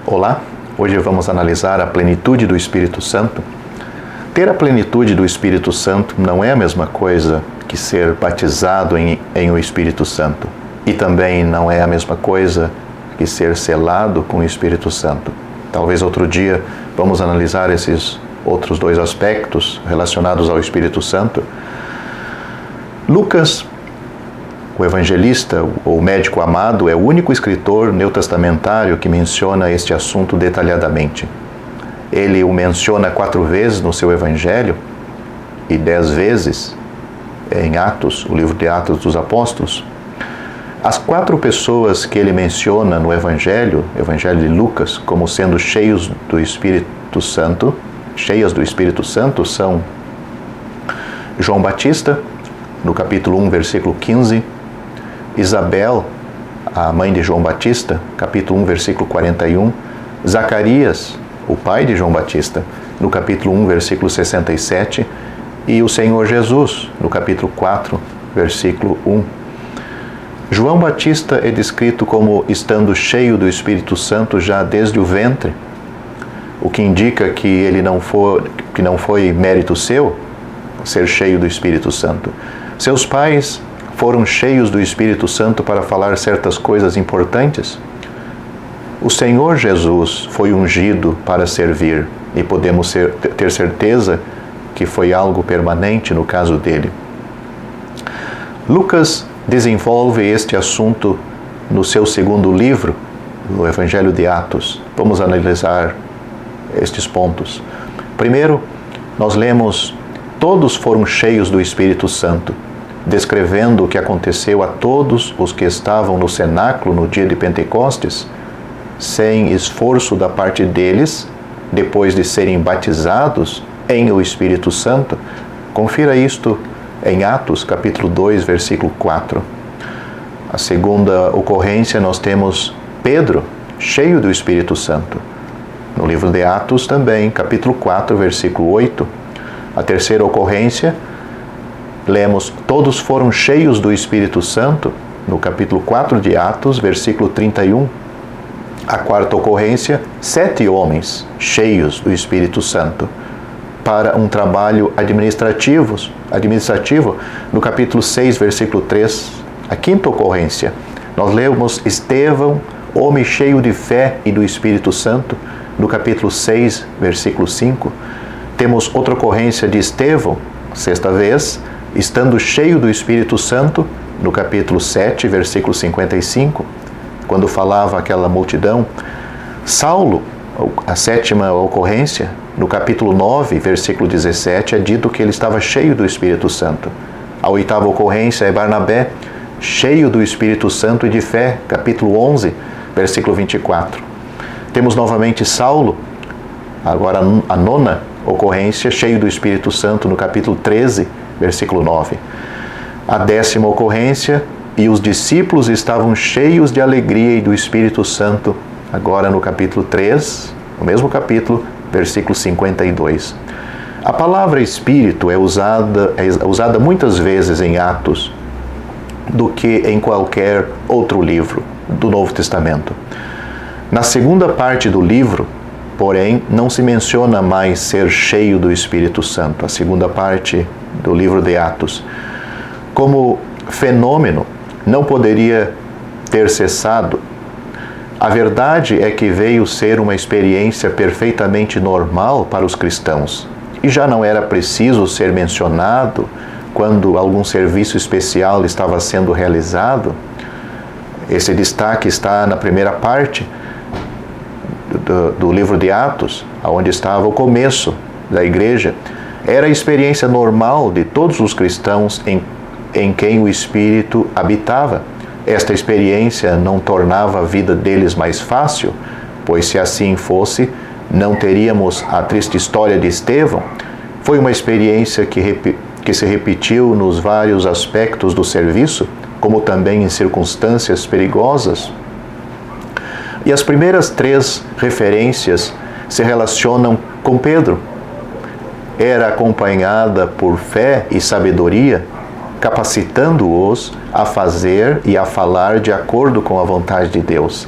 Olá, hoje vamos analisar a plenitude do Espírito Santo. Ter a plenitude do Espírito Santo não é a mesma coisa que ser batizado em o Espírito Santo. E também não é a mesma coisa que ser selado com o Espírito Santo. Talvez outro dia vamos analisar esses outros dois aspectos relacionados ao Espírito Santo. Lucas, o evangelista, ou médico amado, é o único escritor neotestamentário que menciona este assunto detalhadamente. Ele o menciona 4 vezes no seu evangelho e 10 vezes em Atos, o livro de Atos dos Apóstolos. As 4 pessoas que ele menciona no evangelho de Lucas, como sendo cheias do Espírito Santo, são João Batista, no capítulo 1, versículo 15, Isabel, a mãe de João Batista, capítulo 1, versículo 41, Zacarias, o pai de João Batista, no capítulo 1, versículo 67, e o Senhor Jesus, no capítulo 4, versículo 1. João Batista é descrito como estando cheio do Espírito Santo já desde o ventre, o que indica que ele não foi mérito seu ser cheio do Espírito Santo. Seus pais foram cheios do Espírito Santo para falar certas coisas importantes. O Senhor Jesus foi ungido para servir e podemos ter certeza que foi algo permanente no caso dele. Lucas desenvolve este assunto no seu segundo livro, no Evangelho de Atos. Vamos analisar estes pontos. Primeiro, nós lemos: todos foram cheios do Espírito Santo, descrevendo o que aconteceu a todos os que estavam no cenáculo no dia de Pentecostes, sem esforço da parte deles, depois de serem batizados em o Espírito Santo. Confira isto em Atos, capítulo 2, versículo 4. A segunda ocorrência, nós temos Pedro, cheio do Espírito Santo. No livro de Atos também, capítulo 4, versículo 8. A terceira ocorrência, lemos: todos foram cheios do Espírito Santo, no capítulo 4 de Atos, versículo 31. A quarta ocorrência, 7 homens cheios do Espírito Santo para um trabalho administrativo, no capítulo 6, versículo 3. A quinta ocorrência, nós lemos Estevão, homem cheio de fé e do Espírito Santo, no capítulo 6, versículo 5. Temos outra ocorrência de Estevão, 6ª vez, estando cheio do Espírito Santo, no capítulo 7, versículo 55, quando falava aquela multidão. Saulo, a 7ª ocorrência, no capítulo 9, versículo 17, é dito que ele estava cheio do Espírito Santo. A 8ª ocorrência é Barnabé, cheio do Espírito Santo e de fé, capítulo 11, versículo 24. Temos novamente Saulo, agora a 9ª ocorrência, cheio do Espírito Santo, no capítulo 13, versículo 9. A 10ª ocorrência, e os discípulos estavam cheios de alegria e do Espírito Santo, agora no capítulo 3, no mesmo capítulo, versículo 52. A palavra Espírito é usada muitas vezes em Atos do que em qualquer outro livro do Novo Testamento. Na segunda parte do livro, porém, não se menciona mais ser cheio do Espírito Santo, a segunda parte do livro de Atos. Como fenômeno, não poderia ter cessado. A verdade é que veio ser uma experiência perfeitamente normal para os cristãos, e já não era preciso ser mencionado quando algum serviço especial estava sendo realizado. Esse destaque está na primeira parte do livro de Atos, onde estava o começo da igreja. Era a experiência normal de todos os cristãos em quem o Espírito habitava. Esta experiência não tornava a vida deles mais fácil, pois se assim fosse, não teríamos a triste história de Estevão. Foi uma experiência que se repetiu nos vários aspectos do serviço, como também em circunstâncias perigosas. E as primeiras 3 referências se relacionam com Pedro. Era acompanhada por fé e sabedoria, capacitando-os a fazer e a falar de acordo com a vontade de Deus.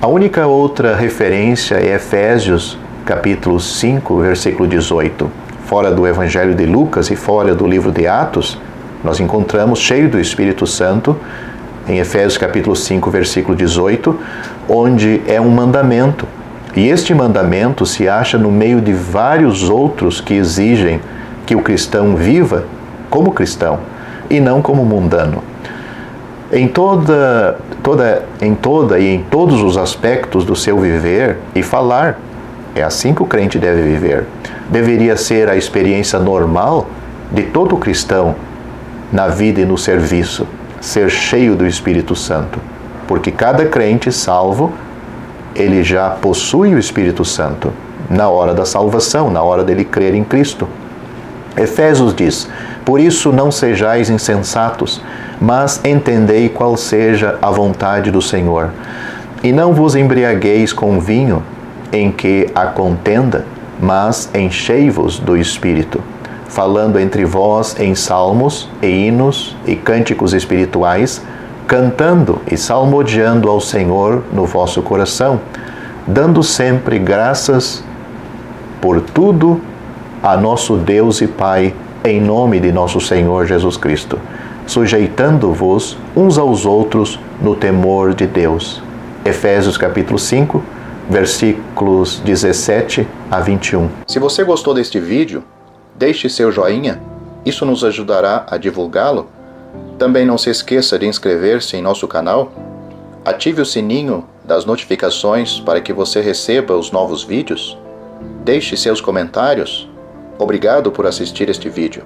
A única outra referência é Efésios, capítulo 5, versículo 18. Fora do Evangelho de Lucas e fora do livro de Atos, nós encontramos, cheio do Espírito Santo, em Efésios capítulo 5, versículo 18, onde é um mandamento. E este mandamento se acha no meio de vários outros que exigem que o cristão viva como cristão e não como mundano. Em toda e em todos os aspectos do seu viver e falar, é assim que o crente deve viver. Deveria ser a experiência normal de todo cristão na vida e no serviço, ser cheio do Espírito Santo, porque cada crente salvo, ele já possui o Espírito Santo na hora da salvação, na hora dele crer em Cristo. Efésios diz: por isso não sejais insensatos, mas entendei qual seja a vontade do Senhor. E não vos embriagueis com vinho, em que há contenda, mas enchei-vos do Espírito, falando entre vós em salmos e hinos e cânticos espirituais, cantando e salmodiando ao Senhor no vosso coração, dando sempre graças por tudo a nosso Deus e Pai, em nome de nosso Senhor Jesus Cristo, sujeitando-vos uns aos outros no temor de Deus. Efésios capítulo 5, versículos 17 a 21. Se você gostou deste vídeo, deixe seu joinha, isso nos ajudará a divulgá-lo. Também não se esqueça de inscrever-se em nosso canal, ative o sininho das notificações para que você receba os novos vídeos, deixe seus comentários. Obrigado por assistir este vídeo.